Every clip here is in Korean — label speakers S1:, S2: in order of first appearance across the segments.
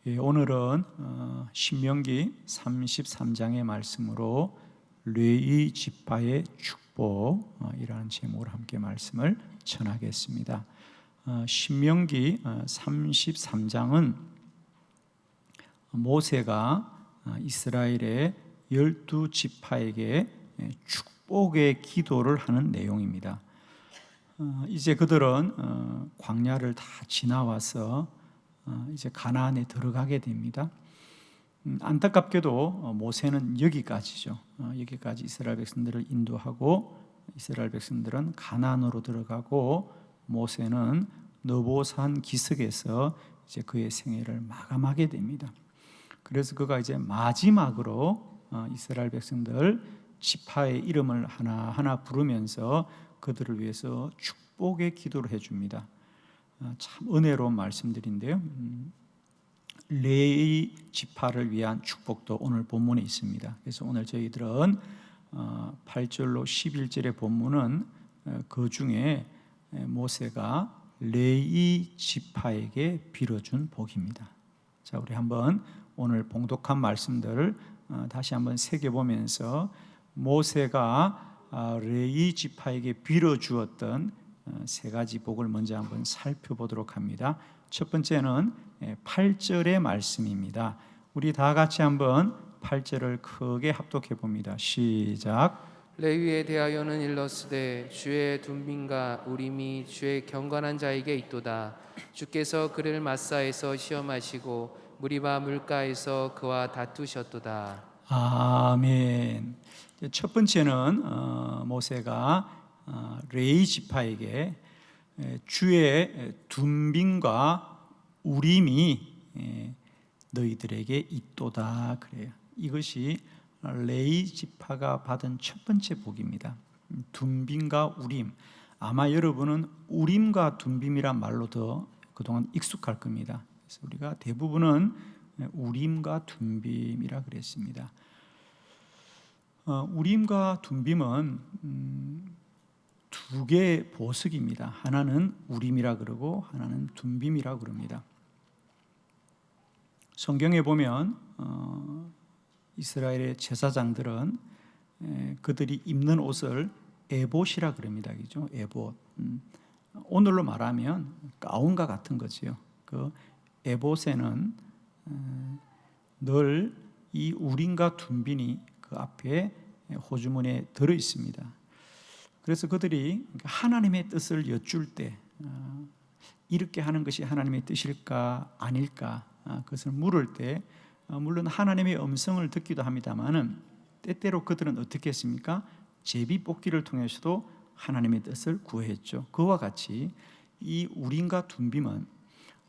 S1: 오늘은 신명기 33장의 말씀으로 레위 지파의 축복이라는 제목으로 함께 말씀을 전하겠습니다. 신명기 33장은 모세가 이스라엘의 12지파에게 축복의 기도를 하는 내용입니다. 이제 그들은 광야를 다 지나와서 이제 가나안에 들어가게 됩니다. 안타깝게도 모세는 여기까지죠. 여기까지 이스라엘 백성들을 인도하고 이스라엘 백성들은 가나안으로 들어가고 모세는 느보산 기슭에서 이제 그의 생애를 마감하게 됩니다. 그래서 그가 이제 마지막으로 이스라엘 백성들 지파의 이름을 하나하나 부르면서 그들을 위해서 축복의 기도를 해줍니다. 참 은혜로운 말씀들인데요. 레위 지파를 위한 축복도 오늘 본문에 있습니다. 그래서 오늘 저희들은 8절로 11절의 본문은 그 중에 모세가 레위 지파에게 빌어준 복입니다. 자, 우리 한번 오늘 봉독한 말씀들을 다시 한번 새겨보면서 모세가 레위 지파에게 빌어주었던 세 가지 복을 먼저 한번 살펴보도록 합니다. 첫 번째는 8절의 말씀입니다. 우리 다 같이 한번 8절을 크게 합독해 봅니다. 시작.
S2: 레위에 대하여는 일러스되 주의 둠빔과 우림이 주의 경건한 자에게 있도다. 주께서 그를 마사에서 시험하시고 무리바 물가에서 그와 다투셨도다.
S1: 아멘. 첫 번째는 모세가 레위 지파에게 주의 둠빔과 우림이 너희들에게 있도다 그래요. 이것이 레위 지파가 받은 첫 번째 복입니다. 둠빔과 우림. 아마 여러분은 우림과 둠빔이란 말로 더 그동안 익숙할 겁니다. 그래서 우리가 대부분은 우림과 둠빔이라 그랬습니다. 우림과 둠빔은 두 개의 보석입니다. 하나는 우림이라 그러고 하나는 둠빔이라 그럽니다. 성경에 보면 이스라엘의 제사장들은 그들이 입는 옷을 에봇이라 그럽니다. 그죠? 에봇. 오늘로 말하면 가운과 같은 거지요. 그 에봇에는 늘 이 우림과 둠빔이 그 앞에 호주머니에 들어 있습니다. 그래서 그들이 하나님의 뜻을 여쭐 때 이렇게 하는 것이 하나님의 뜻일까 아닐까 그것을 물을 때 물론 하나님의 음성을 듣기도 합니다마는 때때로 그들은 어떻게 했습니까? 제비뽑기를 통해서도 하나님의 뜻을 구했죠. 그와 같이 이 우림과 둠빔은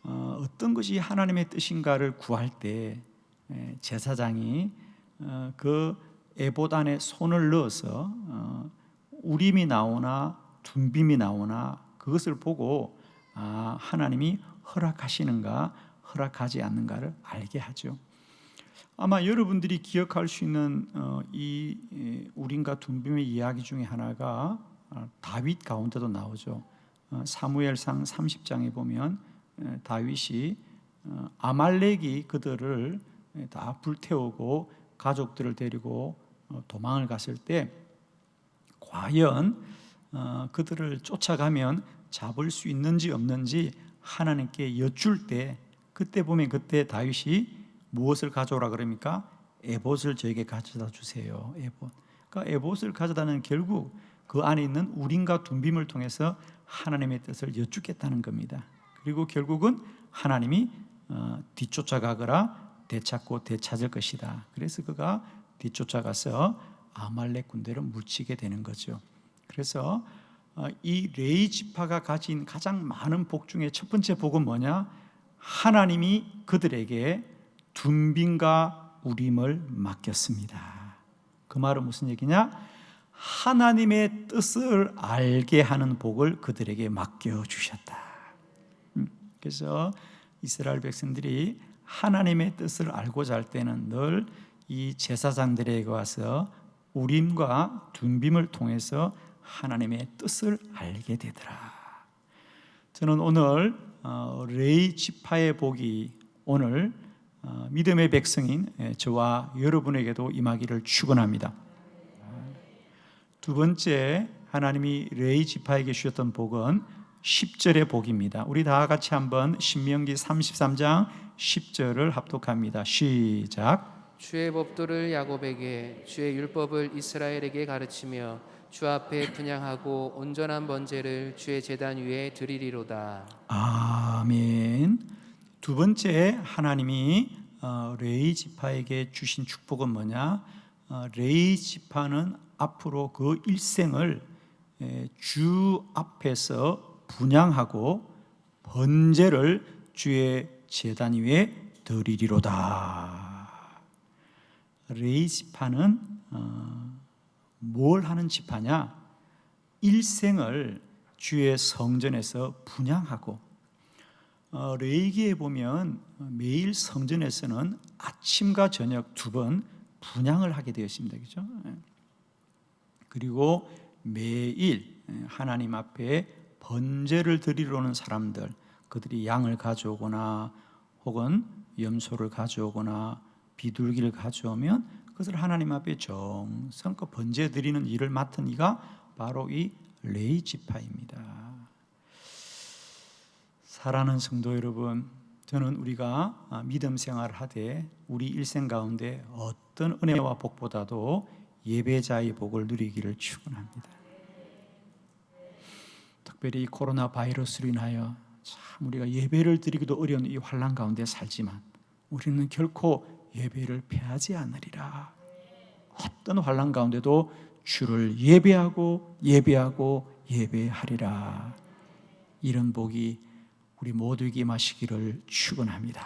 S1: 어떤 것이 하나님의 뜻인가를 구할 때 제사장이 그 에봇 안에 손을 넣어서 우림이 나오나 둠빔이 나오나 그것을 보고 하나님이 허락하시는가 허락하지 않는가를 알게 하죠. 아마 여러분들이 기억할 수 있는 이 우림과 둠빔의 이야기 중에 하나가 다윗 가운데도 나오죠. 사무엘상 30장에 보면 다윗이 아말렉이 그들을 다 불태우고 가족들을 데리고 도망을 갔을 때 과연 그들을 쫓아가면 잡을 수 있는지 없는지 하나님께 여쭐 때 그때 보면 그때 다윗이 무엇을 가져오라 그럽니까? 에봇을 저에게 가져다 주세요. 에봇. 그러니까 에봇을 가져다는 결국 그 안에 있는 우림과 둠빔을 통해서 하나님의 뜻을 여쭙겠다는 겁니다. 그리고 결국은 하나님이 뒤쫓아가거라 되찾고 되찾을 것이다. 그래서 그가 뒤쫓아가서 아말렉 군대를 물치게 되는 거죠. 그래서 이 레위 지파가 가진 가장 많은 복 중에 첫 번째 복은 뭐냐? 하나님이 그들에게 둠빔과 우림을 맡겼습니다. 그 말은 무슨 얘기냐? 하나님의 뜻을 알게 하는 복을 그들에게 맡겨주셨다. 그래서 이스라엘 백성들이 하나님의 뜻을 알고자 할 때는 늘 이 제사장들에게 와서 우림과 둠빔을 통해서 하나님의 뜻을 알게 되더라. 저는 오늘 레위 지파의 복이 오늘 믿음의 백성인 저와 여러분에게도 임하기를 축원합니다. 두 번째, 하나님이 레위 지파에게 주셨던 복은 10절의 복입니다. 우리 다 같이 한번 신명기 33장 10절을 합독합니다. 시작.
S2: 주의 법도를 야곱에게 주의 율법을 이스라엘에게 가르치며 주 앞에 분향하고 온전한 번제를 주의 제단 위에 드리리로다.
S1: 아멘. 두 번째, 하나님이 레위 지파에게 주신 축복은 뭐냐? 레위 지파는 앞으로 그 일생을 주 앞에서 분향하고 번제를 주의 제단 위에 드리리로다. 레위 지파는 뭘 하는 지파냐? 일생을 주의 성전에서 분향하고, 레위기에 보면 매일 성전에서는 아침과 저녁 두 번 분향을 하게 되어 있습니다. 그렇죠? 그리고 매일 하나님 앞에 번제를 드리러 오는 사람들, 그들이 양을 가져오거나 혹은 염소를 가져오거나 비둘기를 가져오면 그것을 하나님 앞에 정성껏 번제 드리는 일을 맡은 이가 바로 이 레위 지파입니다. 사랑하는 성도 여러분, 저는 우리가 믿음 생활을 하되 우리 일생 가운데 어떤 은혜와 복보다도 예배자의 복을 누리기를 축원합니다. 특별히 코로나 바이러스로 인하여 참 우리가 예배를 드리기도 어려운 이 환난 가운데 살지만 우리는 결코 예배를 패하지 않으리라. 어떤 환난 가운데도 주를 예배하고 예배하리라. 이런 복이 우리 모두에게 임하시기를 축원합니다.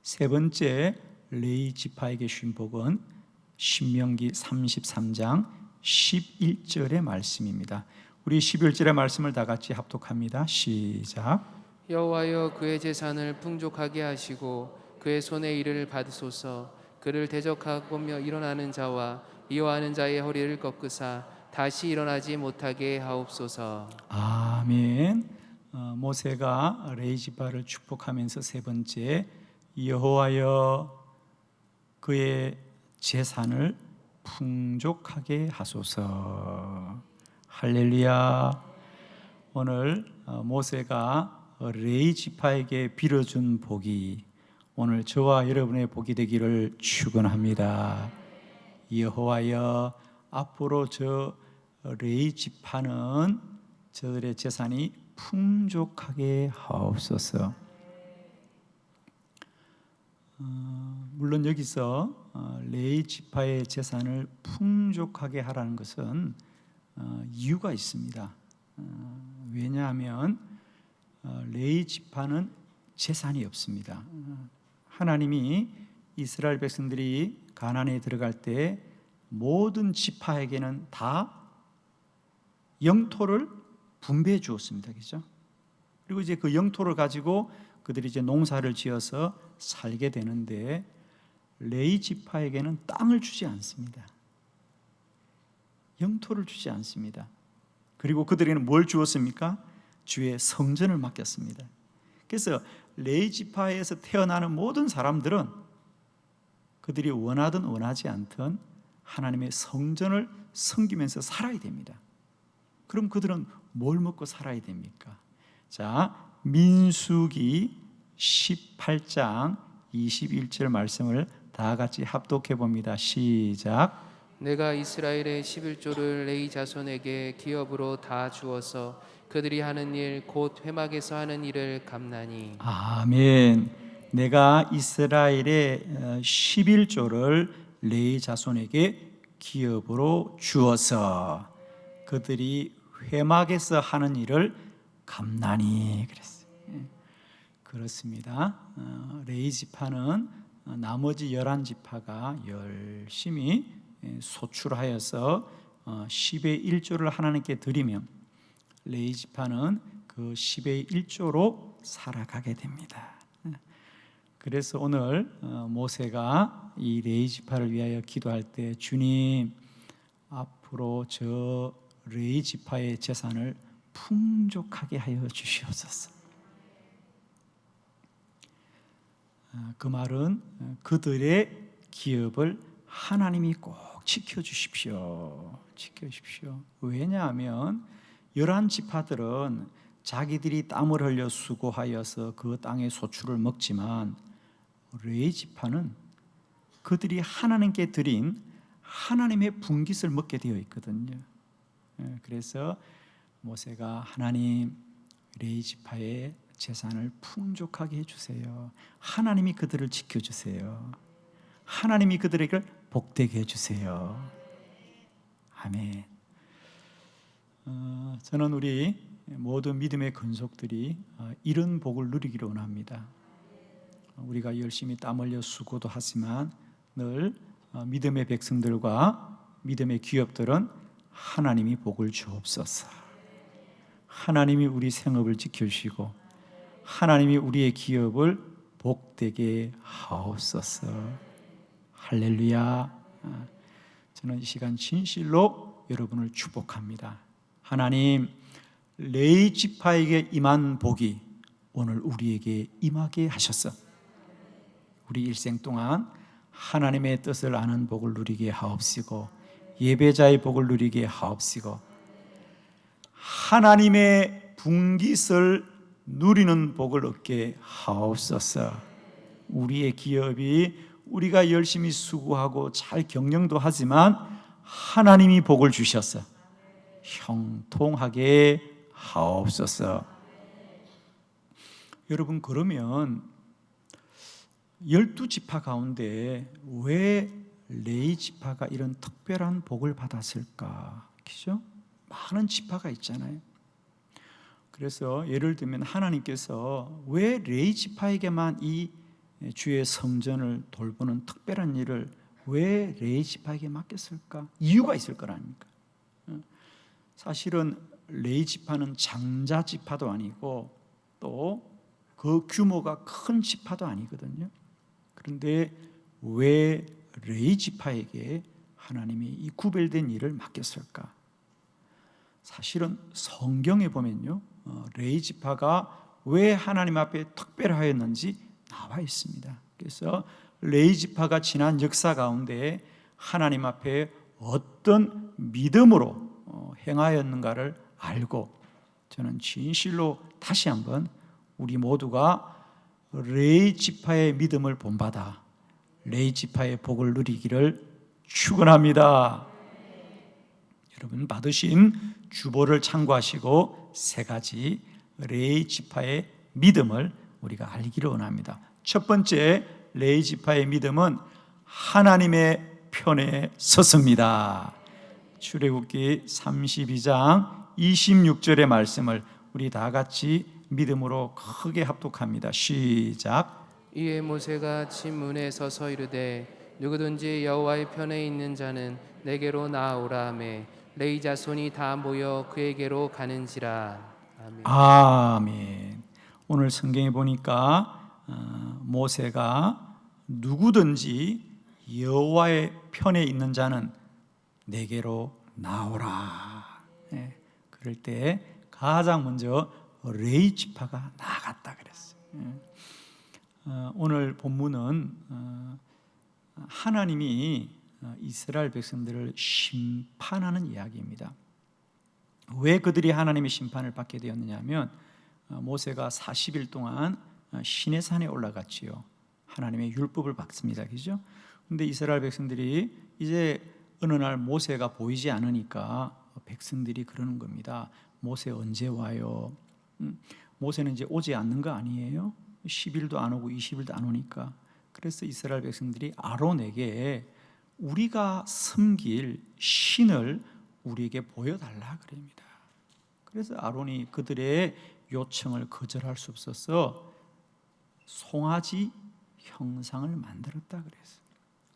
S1: 세 번째, 레위 지파에게 주신 복은 신명기 33장 11절의 말씀입니다. 우리 11절의 말씀을 다 같이 합독합니다. 시작.
S2: 여호와여 그의 재산을 풍족하게 하시고 그의 손의 일을 받으소서. 그를 대적하고며 일어나는 자와 이어하는 자의 허리를 꺾으사 다시 일어나지 못하게 하옵소서.
S1: 아멘. 모세가 레위 지파를 축복하면서 세 번째, 여호와여 그의 재산을 풍족하게 하소서. 할렐루야. 오늘 모세가 레위 지파에게 빌어준 복이 오늘 저와 여러분의 복이 되기를 축원합니다. 여호와여 앞으로 저 레위 지파는 저들의 재산이 풍족하게 하옵소서. 물론 여기서 레위 지파의 재산을 풍족하게 하라는 것은 이유가 있습니다. 왜냐하면 레위 지파는 재산이 없습니다. 하나님이 이스라엘 백성들이 가나안에 들어갈 때 모든 지파에게는 다 영토를 분배해 주었습니다. 그렇죠? 그리고 이제 그 영토를 가지고 그들이 이제 농사를 지어서 살게 되는데 레위 지파에게는 땅을 주지 않습니다. 영토를 주지 않습니다. 그리고 그들에게는 뭘 주었습니까? 주의 성전을 맡겼습니다. 그래서 레위 지파에서 태어나는 모든 사람들은 그들이 원하든 원하지 않든 하나님의 성전을 섬기면서 살아야 됩니다. 그럼 그들은 뭘 먹고 살아야 됩니까? 자, 민수기 18장 21절 말씀을 다 같이 합독해 봅니다. 시작.
S2: 내가 이스라엘의 11조를 레위 자손에게 기업으로 다 주어서 그들이 하는 일 곧 회막에서 하는 일을 갚나니.
S1: 아멘. 내가 이스라엘의 11조를 레위 자손에게 기업으로 주어서 그들이 회막에서 하는 일을 갚나니 그랬어요. 그렇습니다. 레위 지파는 나머지 11지파가 열심히 소출하여서 10의 1조를 하나님께 드리면 레위 지파는 그 10의 1조로 살아가게 됩니다. 그래서 오늘 모세가 이 레위 지파를 위하여 기도할 때 주님 앞으로 저 레위 지파의 재산을 풍족하게 하여 주시옵소서. 그 말은 그들의 기업을 하나님이 꼭 지켜주십시오. 지켜주십시오. 왜냐하면 11지파들은 자기들이 땀을 흘려 수고하여서 그 땅의 소출을 먹지만 레위 지파는 그들이 하나님께 드린 하나님의 분깃을 먹게 되어 있거든요. 그래서 모세가 하나님 레위 지파의 재산을 풍족하게 해주세요. 하나님이 그들을 지켜주세요. 하나님이 그들에게 복되게 해주세요. 아멘. 저는 우리 모든 믿음의 근속들이 이런 복을 누리기를 원합니다. 우리가 열심히 땀 흘려 수고도 하지만 늘 믿음의 백성들과 믿음의 기업들은 하나님이 복을 주옵소서. 하나님이 우리 생업을 지켜주시고 하나님이 우리의 기업을 복되게 하옵소서. 할렐루야. 저는 이 시간 진실로 여러분을 축복합니다. 하나님, 레위 지파에게 임한 복이 오늘 우리에게 임하게 하셨어. 우리 일생 동안 하나님의 뜻을 아는 복을 누리게 하옵시고 예배자의 복을 누리게 하옵시고 하나님의 분깃을 누리는 복을 얻게 하옵소서. 우리의 기업이 우리가 열심히 수고하고 잘 경영도 하지만 하나님이 복을 주셔서 형통하게 하옵소서. 여러분, 그러면 12지파 가운데 왜 레위 지파가 이런 특별한 복을 받았을까? 그죠? 많은 지파가 있잖아요. 그래서 예를 들면 하나님께서 왜 레위 지파에게만 이 주의 성전을 돌보는 특별한 일을 왜 레위 지파에게 맡겼을까? 이유가 있을 거라니까. 사실은 레위 지파는 장자 지파도 아니고 또 그 규모가 큰 지파도 아니거든요. 그런데 왜 레위 지파에게 하나님이 이 구별된 일을 맡겼을까? 사실은 성경에 보면요, 레위 지파가 왜 하나님 앞에 특별하였는지 나와 있습니다. 그래서 레위 지파가 지난 역사 가운데 하나님 앞에 어떤 믿음으로 행하였는가를 알고 저는 진실로 다시 한번 우리 모두가 레위 지파의 믿음을 본받아 레위 지파의 복을 누리기를 축원합니다. 여러분, 받으신 주보를 참고하시고 세 가지 레위 지파의 믿음을 우리가 알기를 원합니다. 첫 번째, 레위 지파의 믿음은 하나님의 편에 섰습니다. 출애굽기 32장 26절의 말씀을 우리 다 같이 믿음으로 크게 합독합니다. 시작.
S2: 이에 모세가 집 문에 서서 이르되 누구든지 여호와의 편에 있는 자는 내게로 나아오라 하매 레위 자손이 다 모여 그에게로 가는지라. 아멘.
S1: 아멘. 오늘 성경에 보니까 모세가 누구든지 여호와의 편에 있는 자는 내게로 나오라. 그럴 때 가장 먼저 레위 지파가 나갔다 그랬어요. 오늘 본문은 하나님이 이스라엘 백성들을 심판하는 이야기입니다. 왜 그들이 하나님의 심판을 받게 되었느냐 하면 모세가 40일 동안 시내산에 올라갔지요. 하나님의 율법을 받습니다. 그죠? 근데 이스라엘 백성들이 이제 어느 날 모세가 보이지 않으니까 백성들이 그러는 겁니다. 모세 언제 와요? 모세는 이제 오지 않는 거 아니에요? 10일도 안 오고 20일도 안 오니까. 그래서 이스라엘 백성들이 아론에게 우리가 섬길 신을 우리에게 보여달라 그럽니다. 그래서 아론이 그들의 요청을 거절할 수 없어서 송아지 형상을 만들었다 그랬어요.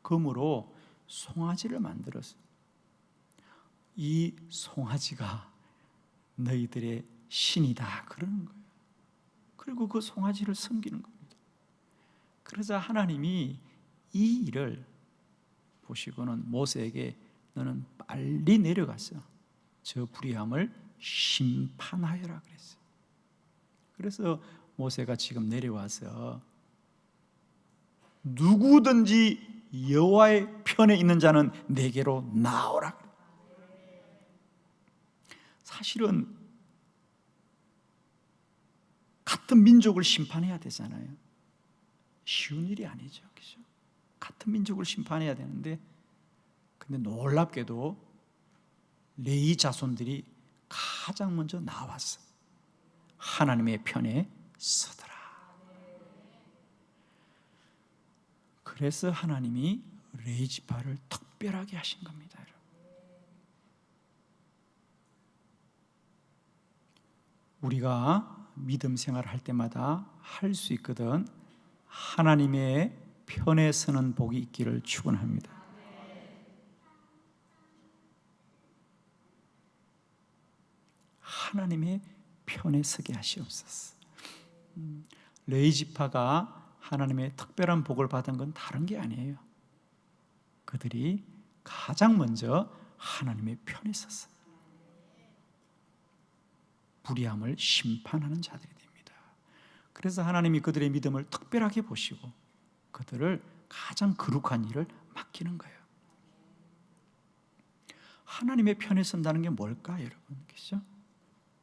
S1: 금으로 송아지를 만들었어요. 이 송아지가 너희들의 신이다 그러는 거예요. 그리고 그 송아지를 섬기는 겁니다. 그러자 하나님이 이 일을 보시고는 모세에게 너는 빨리 내려가서 저 불의함을 심판하여라 그랬어요. 그래서 모세가 지금 내려와서 누구든지 여호와의 편에 있는 자는 내게로 나오라. 사실은 같은 민족을 심판해야 되잖아요. 쉬운 일이 아니죠. 그죠? 같은 민족을 심판해야 되는데, 근데 놀랍게도 레위 자손들이 가장 먼저 나왔어. 하나님의 편에 서더라. 그래서 하나님이 레위 지파를 특별하게 하신 겁니다, 여러분. 우리가 믿음 생활을 할 때마다 할 수 있거든. 하나님의 편에 서는 복이 있기를 축원합니다. 하나님의 편에 서게 하시옵소서. 레위 지파가 하나님의 특별한 복을 받은 건 다른 게 아니에요. 그들이 가장 먼저 하나님의 편에 섰어요. 불의함을 심판하는 자들이 됩니다. 그래서 하나님이 그들의 믿음을 특별하게 보시고 그들을 가장 거룩한 일을 맡기는 거예요. 하나님의 편에 선다는 게 뭘까, 여러분? 그죠?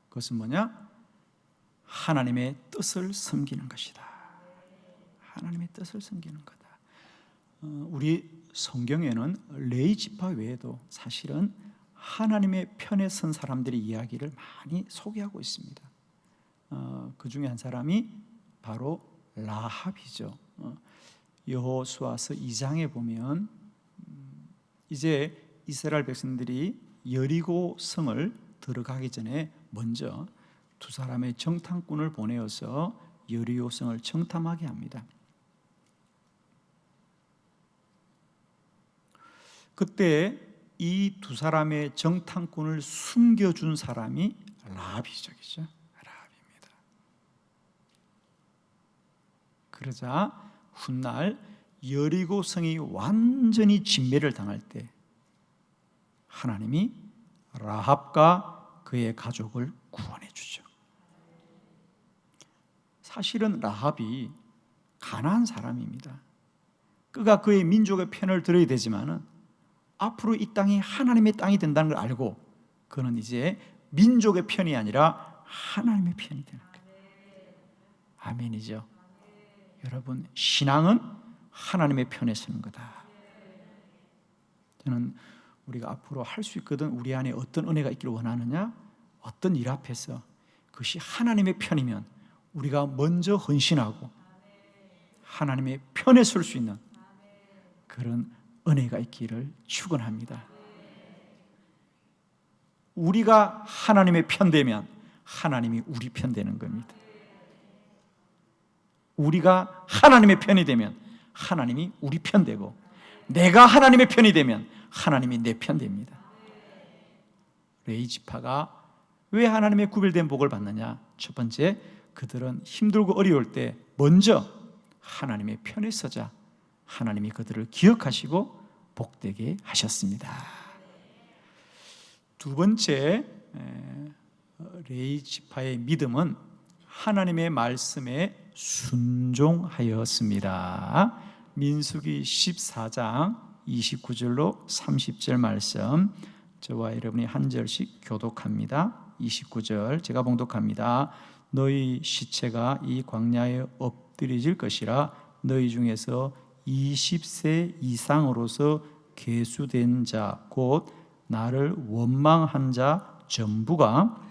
S1: 그것은 뭐냐? 하나님의 뜻을 섬기는 것이다. 하나님의 뜻을 섬기는 거다. 우리 성경에는 레위 지파 외에도 사실은 하나님의 편에 선 사람들의 이야기를 많이 소개하고 있습니다. 그 중에 한 사람이 바로 라합이죠. 여호수아서 2장에 보면 이제 이스라엘 백성들이 여리고 성을 들어가기 전에 먼저 두 사람의 정탐꾼을 보내어서 여리고 성을 정탐하게 합니다. 그때 이 두 사람의 정탐꾼을 숨겨준 사람이 라합이죠. 라합입니다. 그러자 훗날 여리고 성이 완전히 진멸을 당할 때 하나님이 라합과 그의 가족을 구원해 주죠. 사실은 라합이 가난한 사람입니다. 그가 그의 민족의 편을 들어야 되지만은 앞으로 이 땅이 하나님의 땅이 된다는 걸 알고 그는 이제 민족의 편이 아니라 하나님의 편이 되는 거예요. 아멘이죠. 여러분, 신앙은 하나님의 편에 서는 거다. 저는 우리가 앞으로 할 수 있거든. 우리 안에 어떤 은혜가 있기를 원하느냐? 어떤 일 앞에서 그것이 하나님의 편이면 우리가 먼저 헌신하고 하나님의 편에 설 수 있는 그런 은혜가 있기를 축원합니다. 우리가 하나님의 편 되면 하나님이 우리 편 되는 겁니다. 우리가 하나님의 편이 되면 하나님이 우리 편 되고, 내가 하나님의 편이 되면 하나님이 내 편 됩니다. 레위 지파가 왜 하나님의 구별된 복을 받느냐? 첫 번째, 그들은 힘들고 어려울 때 먼저 하나님의 편에 서자 하나님이 그들을 기억하시고 복되게 하셨습니다. 두 번째, 레위 지파의 믿음은 하나님의 말씀에 순종하였습니다. 민수기 14장 29절로 30절 말씀, 저와 여러분이 한 절씩 교독합니다. 29절 제가 봉독합니다. 너희 시체가 이 광야에 엎드려질 것이라. 너희 중에서 20세 이상으로서 계수된 자 곧 나를 원망한 자 전부가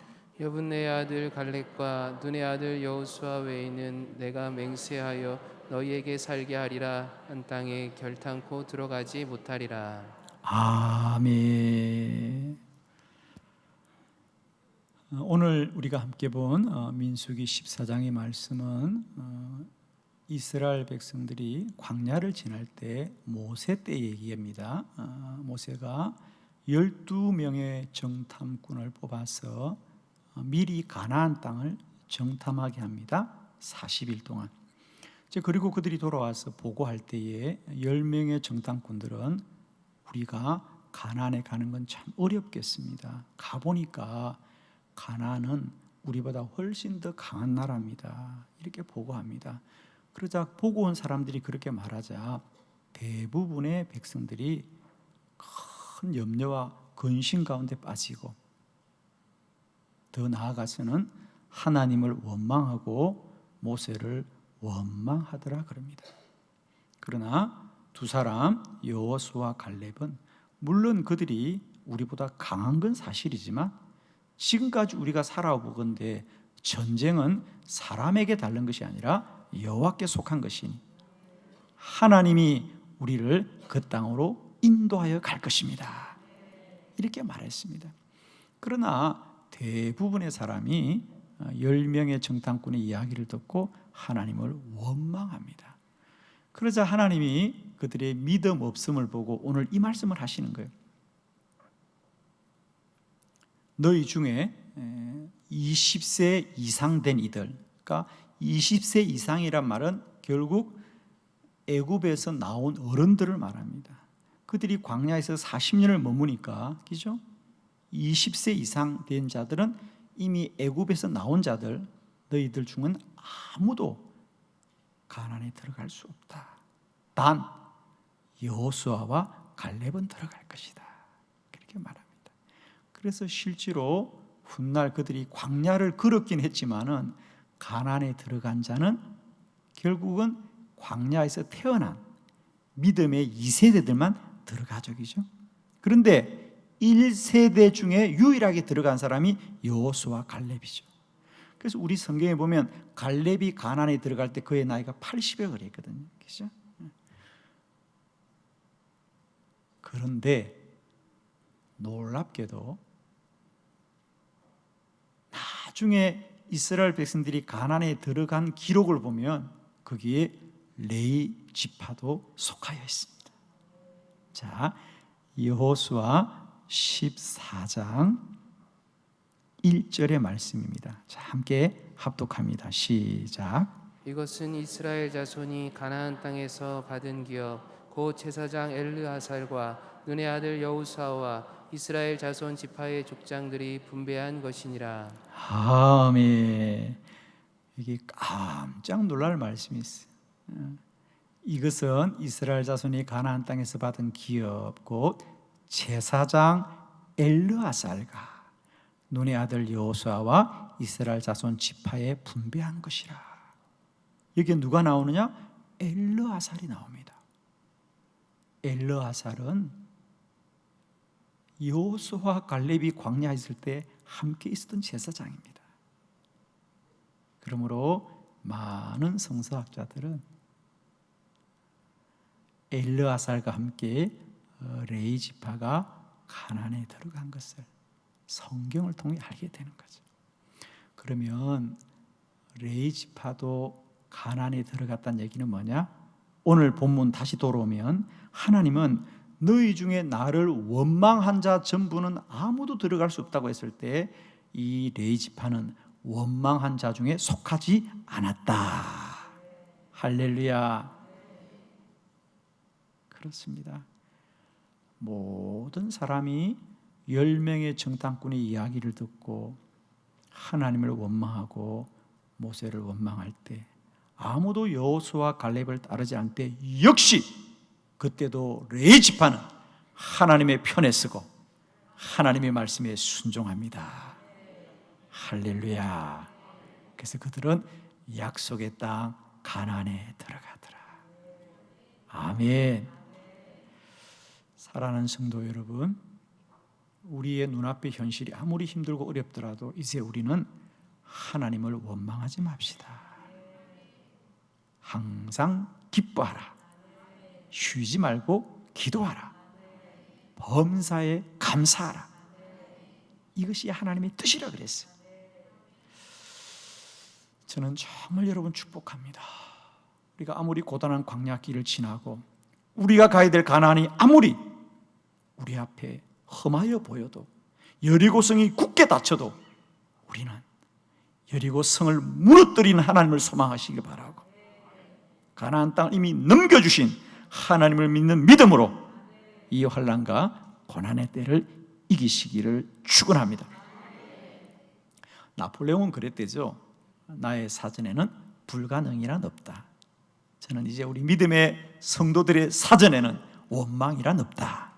S2: 여분네 아들 갈렙과 눈의 아들 여호수아 외에는 내가 맹세하여 너희에게 살게 하리라. 한 땅에 결탄코 들어가지 못하리라.
S1: 아멘. 오늘 우리가 함께 본 민수기 14장의 말씀은 이스라엘 백성들이 광야를 지날 때 모세 때 얘기입니다. 모세가 12명의 정탐꾼을 뽑아서 미리 가나안 땅을 정탐하게 합니다. 40일 동안. 그리고 그들이 돌아와서 보고할 때에 10명의 정탐꾼들은 우리가 가나안에 가는 건 참 어렵겠습니다. 가보니까 가나안은 우리보다 훨씬 더 강한 나라입니다. 이렇게 보고합니다. 그러자 보고 온 사람들이 그렇게 말하자 대부분의 백성들이 큰 염려와 근심 가운데 빠지고 더 나아가서는 하나님을 원망하고 모세를 원망하더라 그럽니다. 그러나 두 사람 여호수아와 갈렙은 물론 그들이 우리보다 강한 건 사실이지만 지금까지 우리가 살아보건대 전쟁은 사람에게 다른 것이 아니라 여호와께 속한 것이니 하나님이 우리를 그 땅으로 인도하여 갈 것입니다. 이렇게 말했습니다. 그러나 대부분의 사람이 10명의 정탐꾼의 이야기를 듣고 하나님을 원망합니다. 그러자 하나님이 그들의 믿음 없음을 보고 오늘 이 말씀을 하시는 거예요. 너희 중에 20세 이상 된 이들, 그러니까 20세 이상이란 말은 결국 애굽에서 나온 어른들을 말합니다. 그들이 광야에서 40년을 머무니까, 그죠? 20세 이상 된 자들은 이미 애굽에서 나온 자들, 너희들 중은 아무도 가나안에 들어갈 수 없다. 단 여호수아와 갈렙은 들어갈 것이다. 그렇게 말합니다. 그래서 실제로 훗날 그들이 광야를 걸었긴 했지만은 가나안에 들어간 자는 결국은 광야에서 태어난 믿음의 2세대들만 들어가죠, 그죠? 그런데 1세대 중에 유일하게 들어간 사람이 여호수아 갈렙이죠. 그래서 우리 성경에 보면 갈렙이 가나안에 들어갈 때 그의 나이가 80여 그랬거든요, 그죠? 그런데 놀랍게도 나중에 이스라엘 백성들이 가나안에 들어간 기록을 보면 거기에 레위 지파도 속하여 있습니다. 자, 여호수아 14장 1절의 말씀입니다. 자, 함께 합독합니다. 시작.
S2: 이것은 이스라엘 자손이 가나안 땅에서 받은 기업 곧 제사장 엘르아살과 눈의 아들 여호수아와 이스라엘 자손 지파의 족장들이 분배한 것이니라.
S1: 아멘. 이게 깜짝 놀랄 말씀이 있어요. 이것은 이스라엘 자손이 가나안 땅에서 받은 기업 곧 제사장 엘르아살과 눈의 아들 여호수아와 이스라엘 자손 지파에 분배한 것이라. 여기에 누가 나오느냐? 엘르아살이 나옵니다. 엘르아살은 여호수아와 갈렙이 광야에 있을 때 함께 있었던 제사장입니다. 그러므로 많은 성서학자들은 엘르아살과 함께 레위 지파가 가나안에 들어간 것을 성경을 통해 알게 되는 거죠. 그러면 레위 지파도 가나안에 들어갔다는 얘기는 뭐냐? 오늘 본문 다시 돌아오면 하나님은 너희 중에 나를 원망한 자 전부는 아무도 들어갈 수 없다고 했을 때 이 레위 지파는 원망한 자 중에 속하지 않았다. 할렐루야. 그렇습니다. 모든 사람이 10명의 정탐꾼의 이야기를 듣고 하나님을 원망하고 모세를 원망할 때 아무도 여호수아와 갈렙을 따르지 않을 때 역시 그때도 레위 지파는 하나님의 편에 서고 하나님의 말씀에 순종합니다. 할렐루야. 그래서 그들은 약속의 땅 가나안에 들어가더라. 아멘. 사랑하는 성도 여러분, 우리의 눈앞의 현실이 아무리 힘들고 어렵더라도 이제 우리는 하나님을 원망하지 맙시다. 항상 기뻐하라. 쉬지 말고 기도하라. 범사에 감사하라. 이것이 하나님의 뜻이라 그랬어요. 저는 정말 여러분 축복합니다. 우리가 아무리 고단한 광야길을 지나고 우리가 가야 될 가나안이 아무리 우리 앞에 험하여 보여도 여리고성이 굳게 닫혀도 우리는 여리고성을 무너뜨리는 하나님을 소망하시길 바라고 가나안 땅을 이미 넘겨주신 하나님을 믿는 믿음으로 이 환난과 고난의 때를 이기시기를 축원합니다. 나폴레옹은 그랬대죠. 나의 사전에는 불가능이란 없다. 저는 이제 우리 믿음의 성도들의 사전에는 원망이란 없다.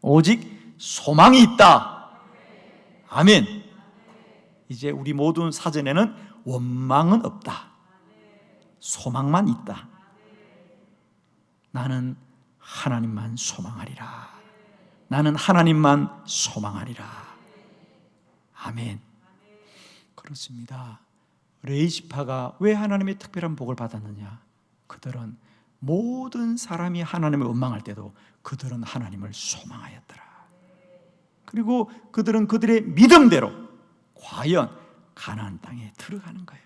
S1: 오직 소망이 있다. 아멘. 이제 우리 모든 사전에는 원망은 없다. 소망만 있다. 나는 하나님만 소망하리라. 나는 하나님만 소망하리라. 아멘. 그렇습니다. 레위 지파가 왜 하나님의 특별한 복을 받았느냐? 그들은 모든 사람이 하나님을 원망할 때도 그들은 하나님을 소망하였더라. 그리고 그들은 그들의 믿음대로 과연 가나안 땅에 들어가는 거예요.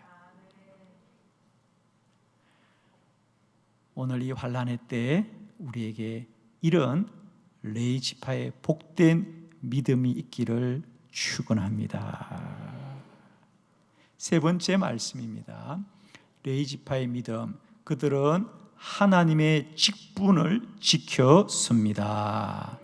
S1: 오늘 이 환난의 때에 우리에게 이런 레위 지파의 복된 믿음이 있기를 축원합니다. 세 번째 말씀입니다. 레위 지파의 믿음, 그들은 하나님의 직분을 지켰습니다.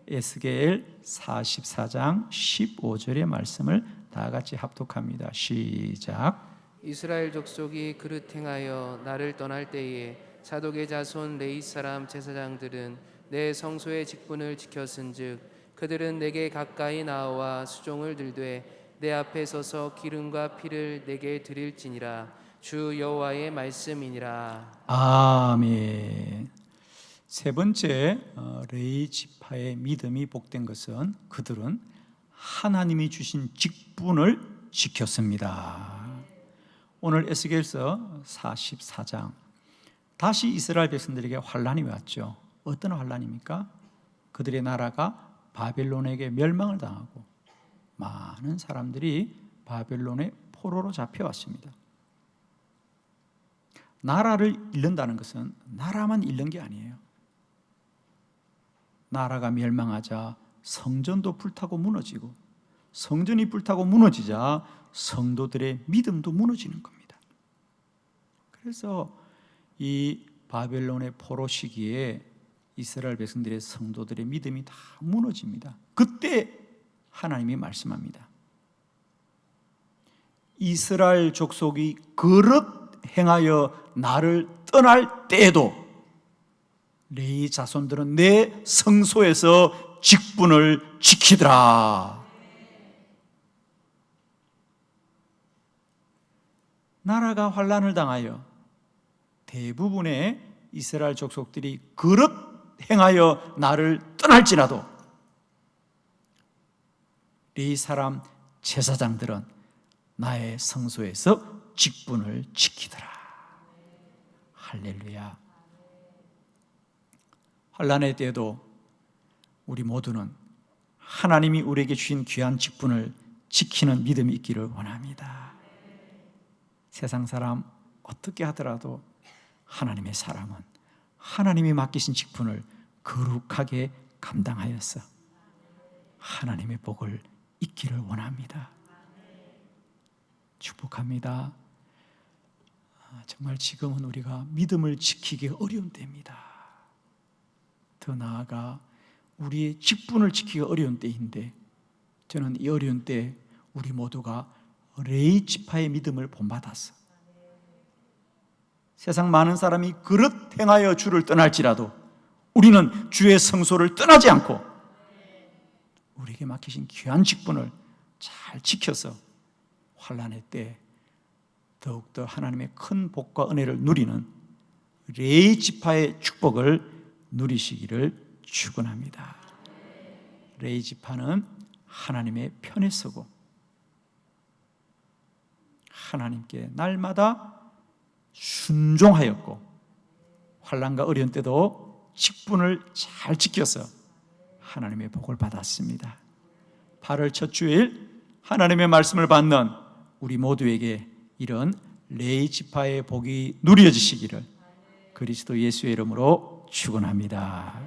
S1: 에스겔 44장 15절의 말씀을 다 같이 합독합니다. 시작.
S2: 이스라엘 족속이 그릇 행하여 나를 떠날 때에 사독의 자손 레위 사람 제사장들은 내 성소의 직분을 지켰은즉 그들은 내게 가까이 나와 수종을 들되 내 앞에 서서 기름과 피를 내게 드릴지니라. 주 여호와의 말씀이니라.
S1: 아멘. 세 번째 레위 지파의 믿음이 복된 것은 그들은 하나님이 주신 직분을 지켰습니다. 오늘 에스겔서 44장 다시 이스라엘 백성들에게 환난이 왔죠. 어떤 환난입니까? 그들의 나라가 바벨론에게 멸망을 당하고 많은 사람들이 바벨론의 포로로 잡혀왔습니다. 나라를 잃는다는 것은 나라만 잃는 게 아니에요. 나라가 멸망하자 성전도 불타고 무너지고, 성전이 불타고 무너지자 성도들의 믿음도 무너지는 겁니다. 그래서 이 바벨론의 포로 시기에 이스라엘 백성들의 성도들의 믿음이 다 무너집니다. 그때 하나님이 말씀합니다. 이스라엘 족속이 그릇 행하여 나를 떠날 때에도 레위 자손들은 내 성소에서 직분을 지키더라. 나라가 환난을 당하여 대부분의 이스라엘 족속들이 그릇 행하여 나를 떠날지라도 레위 사람 제사장들은 나의 성소에서 직분을 지키더라. 할렐루야. 환난의 때에도 우리 모두는 하나님이 우리에게 주신 귀한 직분을 지키는 믿음이 있기를 원합니다. 세상 사람 어떻게 하더라도 하나님의 사람은 하나님이 맡기신 직분을 거룩하게 감당하여서 하나님의 복을 있기를 원합니다. 축복합니다. 정말 지금은 우리가 믿음을 지키기 어려운 때입니다. 더 나아가 우리의 직분을 지키기 어려운 때인데, 저는 이 어려운 때 우리 모두가 레위 지파의 믿음을 본받았어. 세상 많은 사람이 그릇 행하여 주를 떠날지라도 우리는 주의 성소를 떠나지 않고 우리에게 맡기신 귀한 직분을 잘 지켜서 환난의 때 더욱더 하나님의 큰 복과 은혜를 누리는 레위 지파의 축복을 누리시기를 축원합니다. 레위 지파는 하나님의 편에 서고 하나님께 날마다 순종하였고 환난과 어려운 때도 직분을 잘 지켜서 하나님의 복을 받았습니다. 8월 첫 주일 하나님의 말씀을 받는 우리 모두에게 이런 레위 지파의 복이 누려지시기를 그리스도 예수의 이름으로 축원합니다.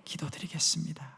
S1: 기도드리겠습니다.